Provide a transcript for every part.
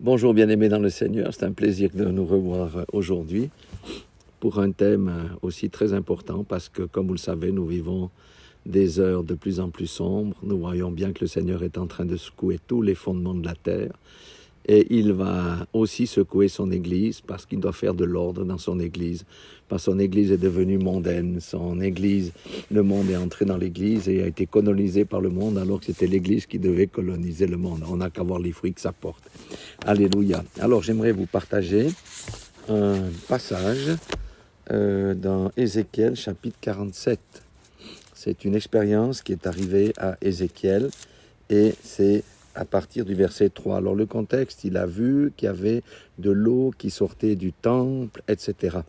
Bonjour bien-aimés dans le Seigneur, c'est un plaisir de nous revoir aujourd'hui pour un thème aussi très important parce que comme vous le savez, nous vivons des heures de plus en plus sombres. Nous voyons bien que le Seigneur est en train de secouer tous les fondements de la terre et il va aussi secouer son Église parce qu'il doit faire de l'ordre dans son Église. Parce que son Église est devenue mondaine, son Église, le monde est entré dans l'Église et a été colonisé par le monde alors que c'était l'Église qui devait coloniser le monde. On n'a qu'à voir les fruits que ça porte. Alléluia. Alors j'aimerais vous partager un passage dans Ézéchiel chapitre 47. C'est une expérience qui est arrivée à Ézéchiel et c'est à partir du verset 3. Alors le contexte, il a vu qu'il y avait de l'eau qui sortait du temple, etc.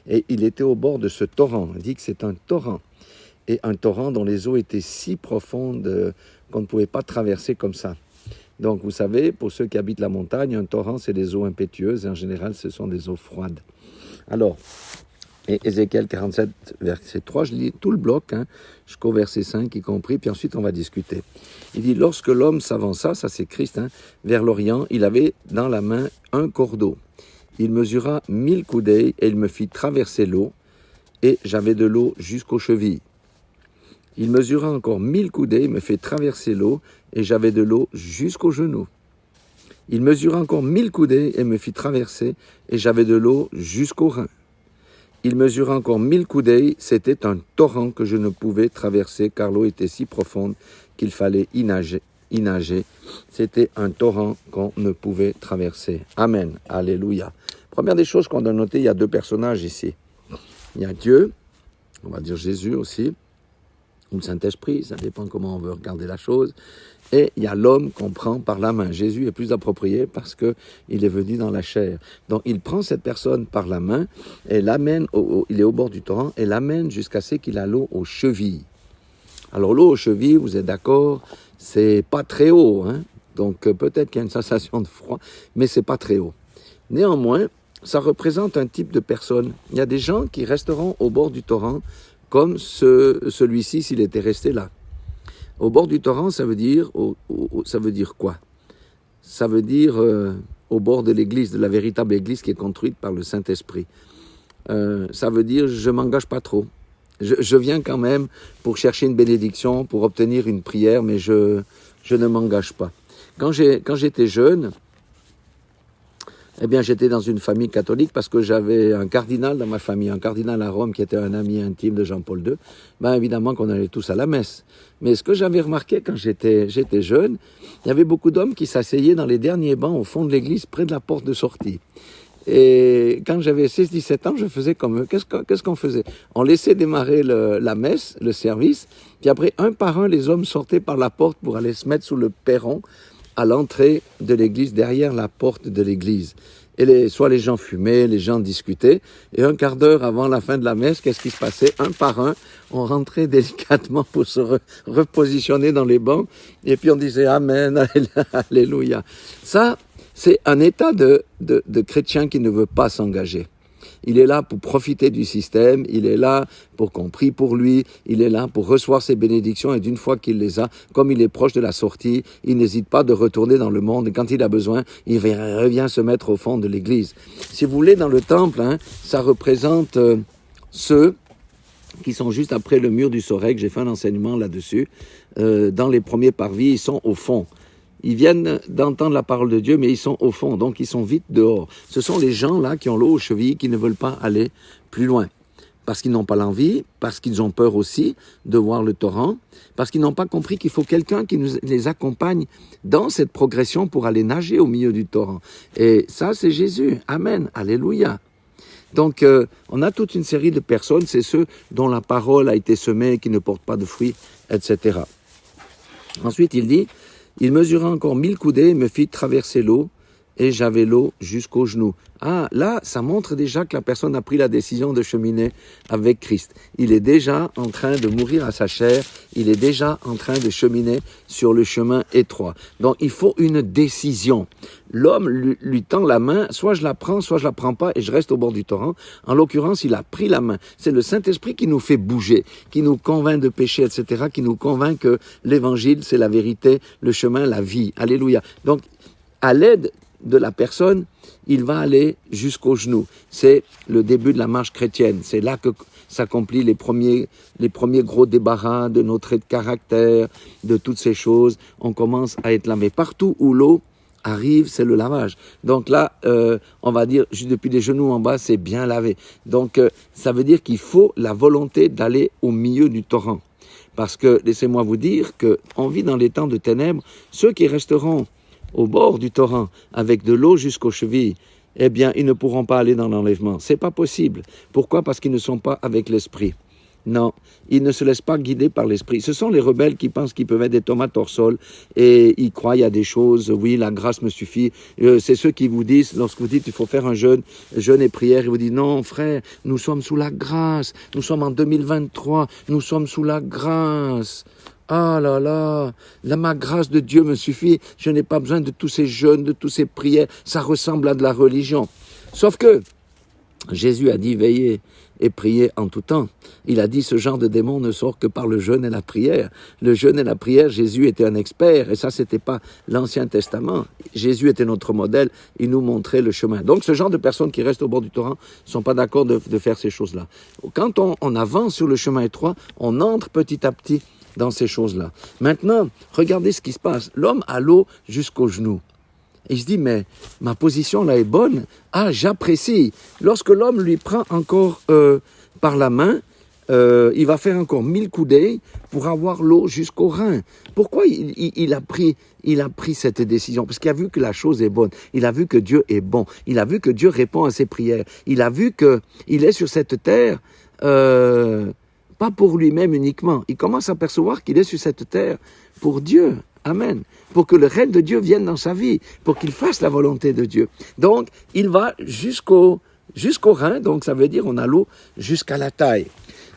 Et il était au bord de ce torrent. On dit que c'est un torrent. Et un torrent dont les eaux étaient si profondes qu'on ne pouvait pas traverser comme ça. Donc vous savez, pour ceux qui habitent la montagne, un torrent c'est des eaux impétueuses et en général ce sont des eaux froides. Alors, et Ézéchiel 47, verset 3, je lis tout le bloc, jusqu'au verset 5 y compris, puis ensuite on va discuter. Il dit, lorsque l'homme s'avança, ça c'est Christ, vers l'Orient, il avait dans la main un cordeau. Il mesura 1000 coudées et il me fit traverser l'eau, et j'avais de l'eau jusqu'aux chevilles. Il mesura encore 1000 coudées, il me fait traverser l'eau, et j'avais de l'eau jusqu'aux genoux. Il mesura encore 1000 coudées et me fit traverser, et j'avais de l'eau jusqu'aux reins. Il mesura encore 1000 coudées, c'était un torrent que je ne pouvais traverser, car l'eau était si profonde qu'il fallait y nager. C'était un torrent qu'on ne pouvait traverser. Amen. Alléluia. Première des choses qu'on doit noter, il y a deux personnages ici. Il y a Dieu, on va dire Jésus aussi, ou le Saint-Esprit, ça dépend comment on veut regarder la chose. Et il y a l'homme qu'on prend par la main. Jésus est plus approprié parce qu'il est venu dans la chair. Donc il prend cette personne par la main et l'amène, il est au bord du torrent, et l'amène jusqu'à ce qu'il a l'eau aux chevilles. Alors l'eau aux chevilles, vous êtes d'accord, c'est pas très haut. Donc peut-être qu'il y a une sensation de froid, mais c'est pas très haut. Néanmoins, ça représente un type de personne. Il y a des gens qui resteront au bord du torrent comme celui-ci s'il était resté là. Au bord du torrent, ça veut dire quoi? Ça veut dire au bord de l'église, de la véritable église qui est construite par le Saint-Esprit. Ça veut dire je m'engage pas trop. Je viens quand même pour chercher une bénédiction, pour obtenir une prière, mais je ne m'engage pas. Quand j'étais jeune, eh bien, j'étais dans une famille catholique parce que j'avais un cardinal dans ma famille, un cardinal à Rome qui était un ami intime de Jean-Paul II. Ben, évidemment qu'on allait tous à la messe. Mais ce que j'avais remarqué quand j'étais jeune, il y avait beaucoup d'hommes qui s'asseyaient dans les derniers bancs au fond de l'église, près de la porte de sortie. Et quand j'avais 16-17 ans, je faisais comme eux. Qu'est-ce qu'on faisait? On laissait démarrer la messe, le service, puis après, un par un, les hommes sortaient par la porte pour aller se mettre sous le perron à l'entrée de l'église, derrière la porte de l'église. Et soit les gens fumaient, les gens discutaient, et un quart d'heure avant la fin de la messe, qu'est-ce qui se passait? Un par un, on rentrait délicatement pour se repositionner dans les bancs, et puis on disait Amen, Alléluia. Ça, c'est un état de chrétien qui ne veut pas s'engager. Il est là pour profiter du système, il est là pour qu'on prie pour lui, il est là pour recevoir ses bénédictions, et d'une fois qu'il les a, comme il est proche de la sortie, il n'hésite pas de retourner dans le monde, et quand il a besoin, il revient se mettre au fond de l'église. Si vous voulez, dans le temple, ça représente ceux qui sont juste après le mur du Soreg, j'ai fait un enseignement là-dessus, dans les premiers parvis, ils sont au fond. Ils viennent d'entendre la parole de Dieu, mais ils sont au fond, donc ils sont vite dehors. Ce sont les gens là qui ont l'eau aux chevilles, qui ne veulent pas aller plus loin. Parce qu'ils n'ont pas l'envie, parce qu'ils ont peur aussi de voir le torrent, parce qu'ils n'ont pas compris qu'il faut quelqu'un qui les accompagne dans cette progression pour aller nager au milieu du torrent. Et ça, c'est Jésus. Amen. Alléluia. Donc, on a toute une série de personnes, c'est ceux dont la parole a été semée, qui ne portent pas de fruits, etc. Ensuite, il dit... Il mesura encore 1000 coudées, me fit traverser l'eau, et j'avais l'eau jusqu'aux genoux. Ah, là, ça montre déjà que la personne a pris la décision de cheminer avec Christ. Il est déjà en train de mourir à sa chair, il est déjà en train de cheminer sur le chemin étroit. Donc, il faut une décision. L'homme lui tend la main, soit je la prends pas, et je reste au bord du torrent. En l'occurrence, il a pris la main. C'est le Saint-Esprit qui nous fait bouger, qui nous convainc de péché, etc., qui nous convainc que l'évangile, c'est la vérité, le chemin, la vie. Alléluia. Donc, à l'aide de la personne, il va aller jusqu'au genou. C'est le début de la marche chrétienne. C'est là que s'accomplissent les premiers gros débarras de nos traits de caractère, de toutes ces choses. On commence à être là. Mais partout où l'eau arrive, c'est le lavage. Donc là, on va dire, juste depuis les genoux en bas, c'est bien lavé. Donc, ça veut dire qu'il faut la volonté d'aller au milieu du torrent. Parce que, laissez-moi vous dire qu'on vit dans les temps de ténèbres. Ceux qui resteront au bord du torrent avec de l'eau jusqu'aux chevilles, eh bien, ils ne pourront pas aller dans l'enlèvement. C'est pas possible. Pourquoi? Parce qu'ils ne sont pas avec l'esprit. Non, ils ne se laissent pas guider par l'esprit. Ce sont les rebelles qui pensent qu'ils peuvent être des tomates hors sol et ils croient à des choses. Oui, la grâce me suffit. C'est ceux qui vous disent, lorsque vous dites il faut faire un jeûne et prière, ils vous disent non, frère, nous sommes sous la grâce. Nous sommes en 2023, nous sommes sous la grâce. Ah là là, ma grâce de Dieu me suffit. Je n'ai pas besoin de tous ces jeûnes, de toutes ces prières. Ça ressemble à de la religion. Sauf que Jésus a dit veillez et priez en tout temps. Il a dit ce genre de démon ne sort que par le jeûne et la prière. Le jeûne et la prière, Jésus était un expert et ça c'était pas l'Ancien Testament. Jésus était notre modèle, il nous montrait le chemin. Donc ce genre de personnes qui restent au bord du torrent ne sont pas d'accord de faire ces choses-là. Quand on avance sur le chemin étroit, on entre petit à petit dans ces choses-là. Maintenant, regardez ce qui se passe. L'homme a l'eau jusqu'aux genoux. Et il se dit, mais ma position là est bonne. Ah, j'apprécie. Lorsque l'homme lui prend encore par la main, il va faire encore 1000 coudées pour avoir l'eau jusqu'au rein. Pourquoi il a pris cette décision? Parce qu'il a vu que la chose est bonne. Il a vu que Dieu est bon. Il a vu que Dieu répond à ses prières. Il a vu qu'il est sur cette terre, pas pour lui-même uniquement. Il commence à percevoir qu'il est sur cette terre pour Dieu. Amen. Pour que le règne de Dieu vienne dans sa vie, pour qu'il fasse la volonté de Dieu. Donc, il va jusqu'au rein, donc ça veut dire on a l'eau jusqu'à la taille.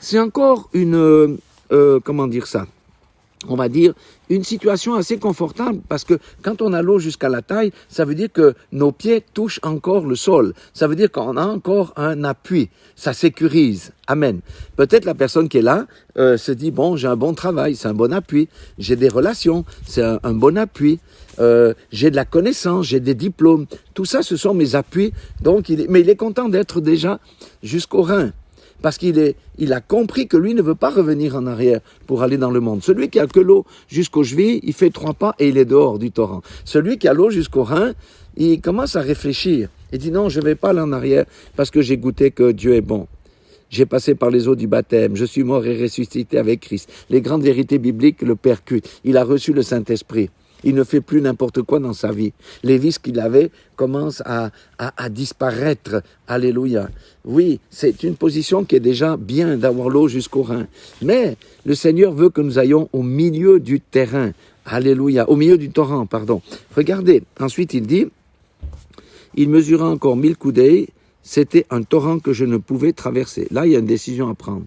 C'est encore une, comment dire ça? On va dire une situation assez confortable parce que quand on a l'eau jusqu'à la taille, ça veut dire que nos pieds touchent encore le sol. Ça veut dire qu'on a encore un appui. Ça sécurise. Amen. Peut-être la personne qui est là se dit, bon, j'ai un bon travail, c'est un bon appui. J'ai des relations, c'est un bon appui. J'ai de la connaissance, j'ai des diplômes. Tout ça, ce sont mes appuis. Donc, mais il est content d'être déjà jusqu'au rein. Parce qu'il a compris que lui ne veut pas revenir en arrière pour aller dans le monde. Celui qui a que l'eau jusqu'aux chevilles, il fait 3 pas et il est dehors du torrent. Celui qui a l'eau jusqu'au rein, il commence à réfléchir. Il dit non, je ne vais pas aller en arrière parce que j'ai goûté que Dieu est bon. J'ai passé par les eaux du baptême, je suis mort et ressuscité avec Christ. Les grandes vérités bibliques le percutent. Il a reçu le Saint-Esprit. Il ne fait plus n'importe quoi dans sa vie. Les vices qu'il avait commencent à disparaître. Alléluia. Oui, c'est une position qui est déjà bien d'avoir l'eau jusqu'au rein. Mais le Seigneur veut que nous ayons au milieu du terrain. Alléluia. Au milieu du torrent, pardon. Regardez, ensuite il dit, il mesura encore 1000 coudées. C'était un torrent que je ne pouvais traverser. Là, il y a une décision à prendre.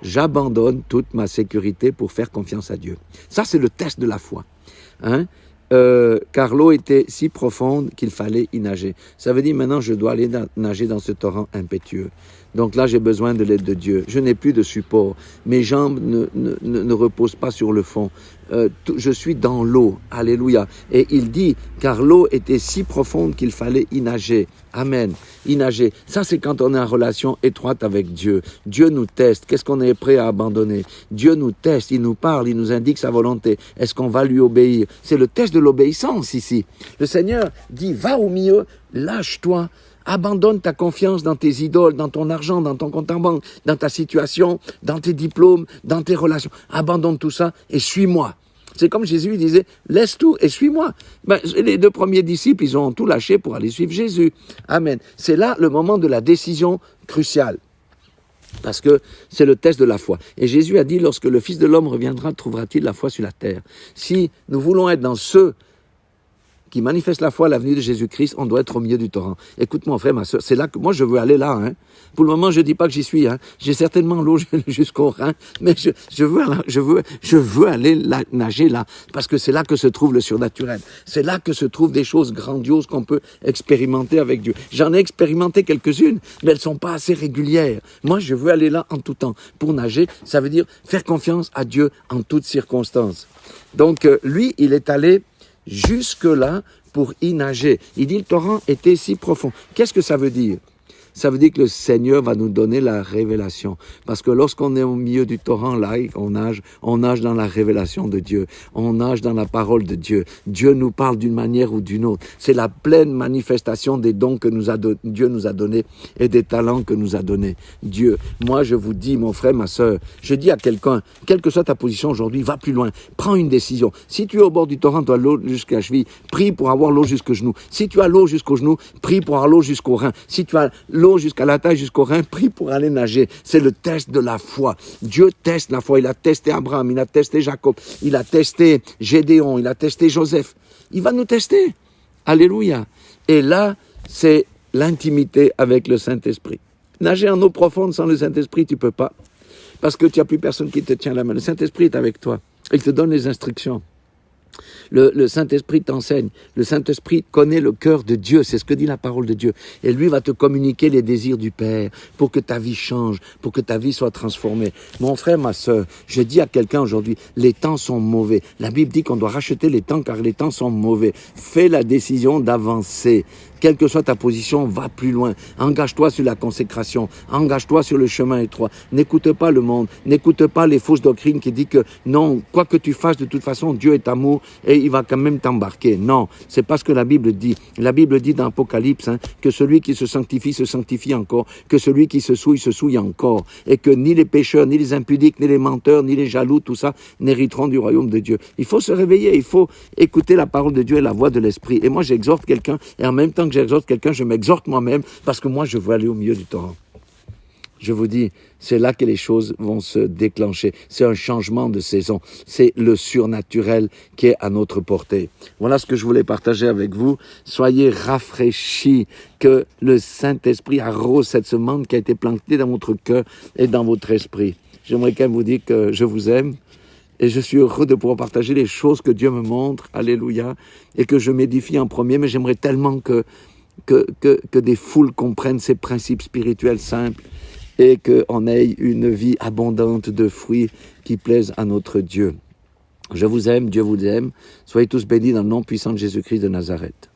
J'abandonne toute ma sécurité pour faire confiance à Dieu. Ça, c'est le test de la foi. Car l'eau était si profonde qu'il fallait y nager. Ça veut dire maintenant je dois aller nager dans ce torrent impétueux. Donc là j'ai besoin de l'aide de Dieu. Je n'ai plus de support. Mes jambes ne reposent pas sur le fond. Je suis dans l'eau. Alléluia. Et il dit car l'eau était si profonde qu'il fallait y nager. Amen. Y nager. Ça c'est quand on est en relation étroite avec Dieu. Dieu nous teste. Qu'est-ce qu'on est prêt à abandonner? Dieu nous teste. Il nous parle. Il nous indique sa volonté. Est-ce qu'on va lui obéir? C'est le test de l'obéissance ici. Le Seigneur dit va au milieu, lâche-toi. Abandonne ta confiance dans tes idoles, dans ton argent, dans ton compte en banque, dans ta situation, dans tes diplômes, dans tes relations. Abandonne tout ça et suis-moi. C'est comme Jésus, il disait, laisse tout et suis-moi. Les 2 premiers disciples, ils ont tout lâché pour aller suivre Jésus. Amen. C'est là le moment de la décision cruciale. Parce que c'est le test de la foi. Et Jésus a dit, lorsque le Fils de l'homme reviendra, trouvera-t-il la foi sur la terre? Si nous voulons être dans ceux qui manifeste la foi à la venue de Jésus-Christ, on doit être au milieu du torrent. Écoute mon frère, ma soeur, c'est là que moi je veux aller là. Pour le moment, je ne dis pas que j'y suis. J'ai certainement l'eau jusqu'au rein, mais je veux aller nager là, parce que c'est là que se trouve le surnaturel. C'est là que se trouvent des choses grandioses qu'on peut expérimenter avec Dieu. J'en ai expérimenté quelques-unes, mais elles ne sont pas assez régulières. Moi, je veux aller là en tout temps. Pour nager, ça veut dire faire confiance à Dieu en toutes circonstances. Donc, lui, il est allé jusque-là pour y nager. Il dit le torrent était si profond. Qu'est-ce que ça veut dire? Ça veut dire que le Seigneur va nous donner la révélation. Parce que lorsqu'on est au milieu du torrent, là, on nage dans la révélation de Dieu. On nage dans la parole de Dieu. Dieu nous parle d'une manière ou d'une autre. C'est la pleine manifestation des dons que Dieu nous a donnés et des talents que nous a donnés. Dieu, moi je vous dis, mon frère, ma sœur, je dis à quelqu'un, quelle que soit ta position aujourd'hui, va plus loin. Prends une décision. Si tu es au bord du torrent, tu as l'eau jusqu'à la cheville, prie pour avoir l'eau jusqu'au genou. Si tu as l'eau jusqu'au genou, prie pour avoir l'eau jusqu'au rein. Si tu as l'eau jusqu'à la taille, jusqu'au rein, prie pour aller nager. C'est le test de la foi. Dieu teste la foi. Il a testé Abraham, il a testé Jacob, il a testé Gédéon, il a testé Joseph. Il va nous tester. Alléluia. Et là, c'est l'intimité avec le Saint-Esprit. Nager en eau profonde sans le Saint-Esprit, tu peux pas. Parce que tu n'as plus personne qui te tient la main. Le Saint-Esprit est avec toi. Il te donne les instructions. Le Saint-Esprit t'enseigne. Le Saint-Esprit connaît le cœur de Dieu. C'est ce que dit la parole de Dieu. Et lui va te communiquer les désirs du Père pour que ta vie change, pour que ta vie soit transformée. Mon frère, ma sœur, je dis à quelqu'un aujourd'hui, les temps sont mauvais. La Bible dit qu'on doit racheter les temps car les temps sont mauvais. Fais la décision d'avancer. Quelle que soit ta position, va plus loin. Engage-toi sur la consécration. Engage-toi sur le chemin étroit. N'écoute pas le monde. N'écoute pas les fausses doctrines qui disent que non, quoi que tu fasses, de toute façon, Dieu est amour et il va quand même t'embarquer. Non, c'est pas ce que la Bible dit. La Bible dit dans Apocalypse que celui qui se sanctifie encore. Que celui qui se souille encore. Et que ni les pécheurs, ni les impudiques, ni les menteurs, ni les jaloux, tout ça, n'hériteront du royaume de Dieu. Il faut se réveiller. Il faut écouter la parole de Dieu et la voix de l'Esprit. Et moi, j'exhorte quelqu'un et en même temps que j'exhorte quelqu'un, je m'exhorte moi-même parce que moi, je veux aller au milieu du torrent. Je vous dis, c'est là que les choses vont se déclencher. C'est un changement de saison. C'est le surnaturel qui est à notre portée. Voilà ce que je voulais partager avec vous. Soyez rafraîchis, que le Saint-Esprit arrose cette semence qui a été plantée dans votre cœur et dans votre esprit. J'aimerais quand même vous dire que je vous aime. Et je suis heureux de pouvoir partager les choses que Dieu me montre, alléluia, et que je m'édifie en premier, mais j'aimerais tellement que des foules comprennent ces principes spirituels simples et qu'on ait une vie abondante de fruits qui plaisent à notre Dieu. Je vous aime, Dieu vous aime. Soyez tous bénis dans le nom puissant de Jésus-Christ de Nazareth.